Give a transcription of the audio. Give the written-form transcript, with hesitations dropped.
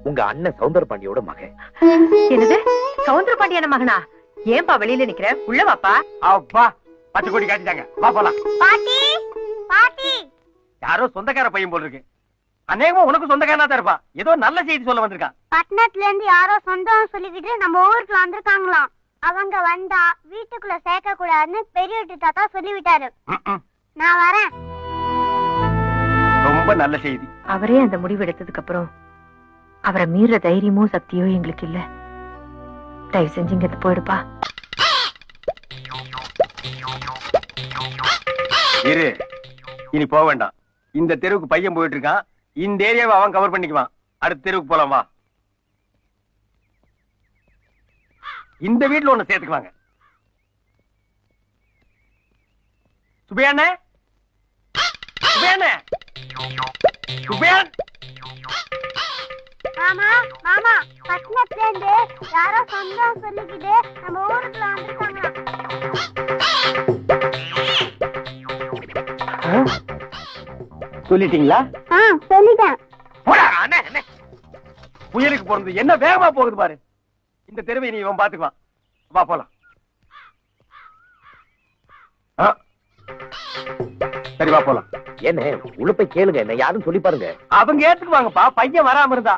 உங்க அண்ணன் சௌந்தர பாண்டியோட மகன். என்னது, சௌந்தர பாண்டியான மகனா? ஏன்பா வெளியில நிக்கிற? உள்ள வாப்பா. அப்பா 10 கோடி காட்டிட்டாங்க, வா போலாம். பாட்டி பாட்டி, யாரோ சொந்தக்கார பையன் போல் இருக்கு. அநேகமா உனக்கு சொந்தக்காரனா தான் இருப்பா. ஏதோ நல்ல செய்தி சொல்ல வந்திருக்கான். பட்டணத்துல இருந்து யாரோ சொந்தம் சொல்லிக்கிட்டு நம்ம ஊருக்கு வந்திருக்காங்களாம். அவங்க வந்தா வீட்டுக்குள்ள சேர்க்க கூடாதுன்னு பெரிய வீட்டு தாத்தா சொல்லிவிட்டாரு. நான் வரேன். ரொம்ப நல்ல செய்தி. அவரே அந்த முடிவு எடுத்ததுக்கு அப்புறம் அவரை மீற தைரியமோ சக்தியோ எங்களுக்கு இல்ல. தயவு செஞ்சு இங்க போயிடுப்பா. இரு, இனி போக வேண்டாம். இந்த தெருவுக்கு பையன் போயிட்டு இருக்கான். இந்த ஏரியாவை அவன் கவர் பண்ணிக்குவான். அடுத்த தெருவுக்கு போலாம், வா. இந்த வீட்டுல ஒண்ணு சேர்த்துக்குவாங்க. சுபையாண்ணே, சுபையாண்ணே, சுபையான். மாமா மாமா, பட்டணத்துல இருந்து யாரோ சொந்தம் சொல்லிக்கிட்டு நம்ம ஊருக்குள்ள வந்திருக்காங்களாம். சொல்லிட்டீங்களா? சொல்லிட்டேன். புயலுக்கு போறது என்ன வேகமா போகுது பாரு. இந்த தெருவை நீ இவன் பாத்துக்குவான், வா போலாம். சரி வா போலாம். என்ன உள்ள போய் கேளுங்க, என்ன யாரும் சொல்லி பாருங்க. அவங்க ஏத்துக்குவாங்கப்பா, பையன் வராம இருந்தா.